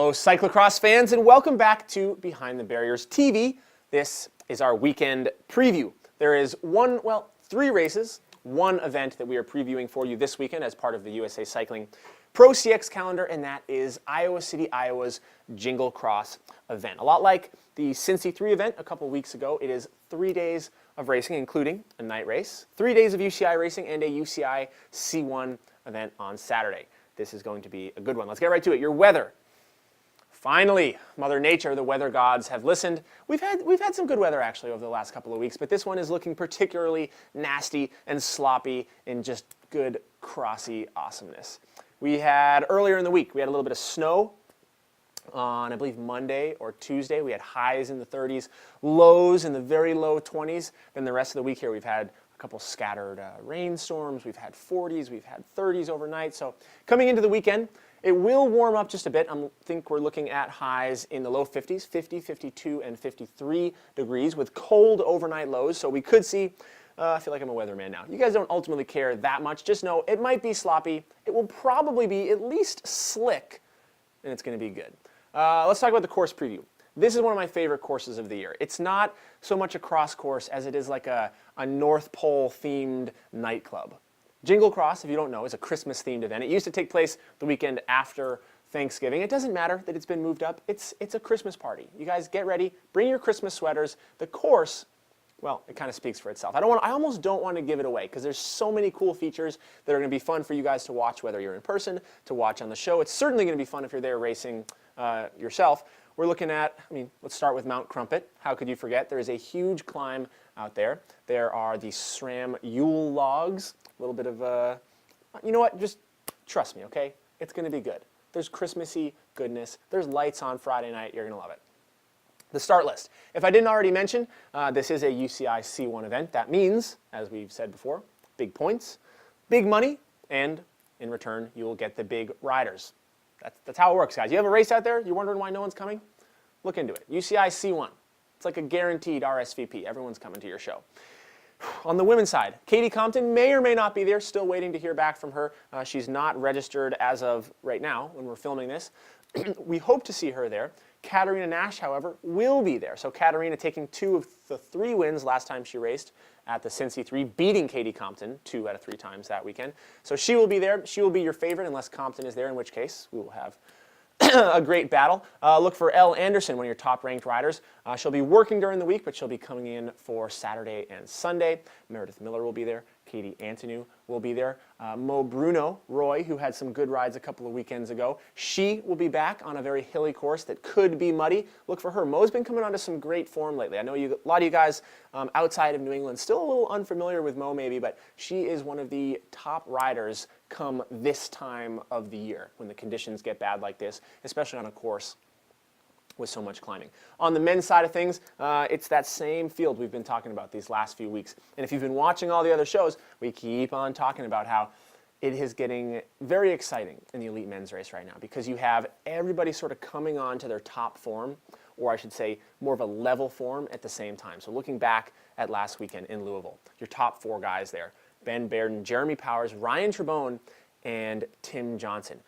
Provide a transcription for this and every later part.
Hello, cyclocross fans, and welcome back to Behind the Barriers TV. This is our weekend preview. There is three races, one event that we are previewing for you this weekend as part of the USA Cycling Pro CX calendar, and that is Iowa City, Iowa's Jingle Cross event. A lot like the Cincy 3 event a couple weeks ago, it is 3 days of racing, including a night race, 3 days of UCI racing, and a UCI C1 event on Saturday. This is going to be a good one. Let's get right to it. Your weather. Finally, Mother Nature, the weather gods have listened. We've had some good weather actually over the last couple of weeks, but this one is looking particularly nasty and sloppy in just good crossy awesomeness. We had earlier in the week, we had a little bit of snow on, I believe, Monday or Tuesday. We had highs in the 30s, lows in the very low 20s. Then the rest of the week here, we've had a couple scattered rainstorms. We've had 40s, we've had 30s overnight. So coming into the weekend, it will warm up just a bit. I think we're looking at highs in the low 50s, 50, 52, and 53 degrees with cold overnight lows. So we could see, I feel like I'm a weatherman now. You guys don't ultimately care that much. Just know it might be sloppy. It will probably be at least slick, and it's going to be good. Let's talk about the course preview. This is one of my favorite courses of the year. It's not so much a cross course as it is like a North Pole themed nightclub. Jingle Cross, if you don't know, is a Christmas themed event. It used to take place the weekend after Thanksgiving. It doesn't matter that it's been moved up. It's a Christmas party. You guys get ready, bring your Christmas sweaters. The course, well, it kind of speaks for itself. I almost don't want to give it away because there's so many cool features that are going to be fun for you guys to watch, whether you're in person, to watch on the show. It's certainly going to be fun if you're there racing yourself. We're looking at, let's start with Mount Crumpet. How could you forget? There is a huge climb out there. There are the SRAM Yule logs. A little bit of, you know what, just trust me, okay? It's going to be good. There's Christmassy goodness. There's lights on Friday night. You're going to love it. The start list. If I didn't already mention, this is a UCI C1 event. That means, as we've said before, big points, big money, and in return, you will get the big riders. That's how it works, guys. You have a race out there, you're wondering why no one's coming? Look into it. UCI C1. It's like a guaranteed RSVP. Everyone's coming to your show. On the women's side, Katie Compton may or may not be there. Still waiting to hear back from her. She's not registered as of right now when we're filming this. We hope to see her there. Katarina Nash, however, will be there. So Katarina taking 2 of the 3 wins last time she raced at the Cincy 3, beating Katie Compton 2 out of 3 times that weekend. So she will be there. She will be your favorite unless Compton is there, in which case we will have a great battle. Look for Elle Anderson, one of your top-ranked riders. She'll be working during the week, but she'll be coming in for Saturday and Sunday. Meredith Miller will be there. Katie Antonu will be there. Mo Bruno Roy, who had some good rides a couple of weekends ago, she will be back on a very hilly course that could be muddy. Look for her. Mo's been coming onto some great form lately. I know a lot of you guys outside of New England still a little unfamiliar with Mo maybe, but she is one of the top riders come this time of the year when the conditions get bad like this, especially on a course with so much climbing. On the men's side of things, it's that same field we've been talking about these last few weeks. And if you've been watching all the other shows, we keep on talking about how it is getting very exciting in the elite men's race right now because you have everybody sort of coming on to their top form, or I should say more of a level form at the same time. So looking back at last weekend in Louisville, your top 4 guys there, Ben Bairden, Jeremy Powers, Ryan Trebone, and Tim Johnson.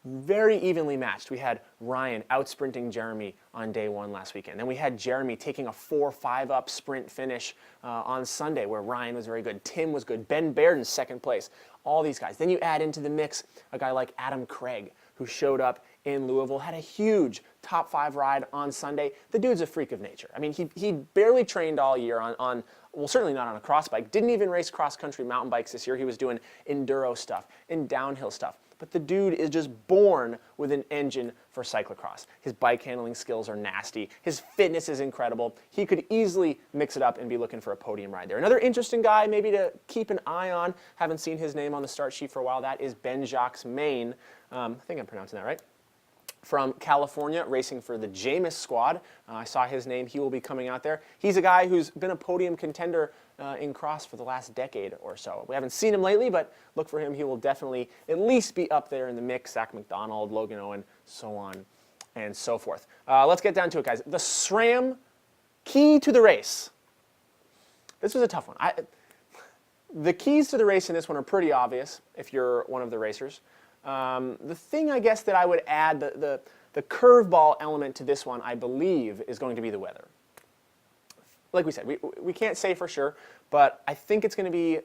Very evenly matched. We had Ryan out-sprinting Jeremy on day 1 last weekend. Then we had Jeremy taking a 4-5 up sprint finish on Sunday where Ryan was very good. Tim was good. Ben Bairden, 2nd place. All these guys. Then you add into the mix a guy like Adam Craig, who showed up in Louisville, had a huge top 5 ride on Sunday. The dude's a freak of nature. He barely trained all year on well, certainly not on a cross bike. Didn't even race cross-country mountain bikes this year. He was doing enduro stuff and downhill stuff. But the dude is just born with an engine for cyclocross. His bike handling skills are nasty. His fitness is incredible. He could easily mix it up and be looking for a podium ride there. Another interesting guy maybe to keep an eye on, haven't seen his name on the start sheet for a while, that is Ben Jacques Main. I think I'm pronouncing that right. From California, racing for the Jamis squad. I saw his name. He will be coming out there. He's a guy who's been a podium contender in cross for the last decade or so. We haven't seen him lately, but look for him. He will definitely at least be up there in the mix. Zach McDonald, Logan Owen, so on and so forth. Let's get down to it, guys. The SRAM Key to the race. This was a tough one. The keys to the race in this one are pretty obvious if you're one of the racers. The thing I guess that I would add, The curveball element to this one, I believe, is going to be the weather. Like we said, we can't say for sure, but I think it's going to be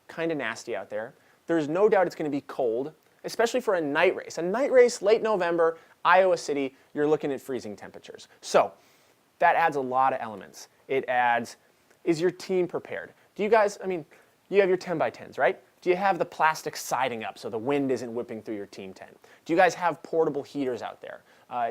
kind of nasty out there. There's no doubt it's going to be cold, especially for a night race. A night race, late November, Iowa City, you're looking at freezing temperatures. So that adds a lot of elements. It adds, is your team prepared? Do you guys, I mean, you have your 10x10s, right? Do you have the plastic siding up so the wind isn't whipping through your team tent? Do you guys have portable heaters out there?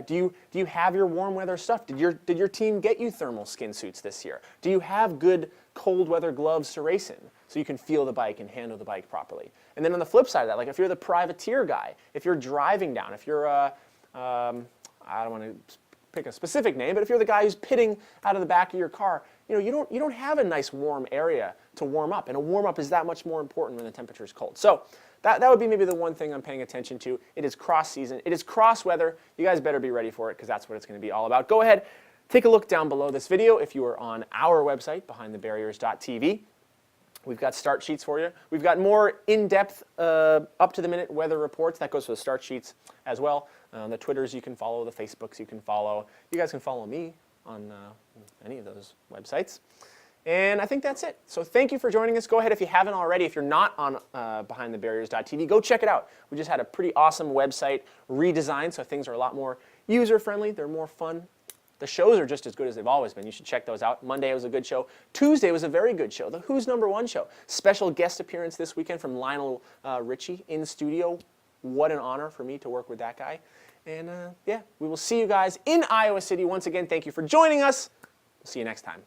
Do you have your warm weather stuff? Did your team get you thermal skin suits this year? Do you have good cold weather gloves to race in so you can feel the bike and handle the bike properly? And then on the flip side of that, like if you're the privateer guy, if you're driving down, if you're I don't want to pick a specific name, but if you're the guy who's pitting out of the back of your car, you don't have a nice warm area to warm up, and a warm up is that much more important when the temperature is cold. So that would be maybe the one thing I'm paying attention to. It is cross season. It is cross weather. You guys better be ready for it because that's what it's going to be all about. Go ahead, take a look down below this video if you are on our website, behindthebarriers.tv. We've got start sheets for you. We've got more in-depth, up-to-the-minute weather reports. That goes for the start sheets as well. The Twitters you can follow, the Facebooks you can follow. You guys can follow me on any of those websites. And I think that's it. So thank you for joining us. Go ahead if you haven't already. If you're not on behindthebarriers.tv, go check it out. We just had a pretty awesome website redesign, so things are a lot more user-friendly. They're more fun. The shows are just as good as they've always been. You should check those out. Monday was a good show. Tuesday was a very good show. The Who's Number One show. Special guest appearance this weekend from Lionel Richie in studio. What an honor for me to work with that guy. And yeah, we will see you guys in Iowa City. Once again, thank you for joining us. We'll see you next time.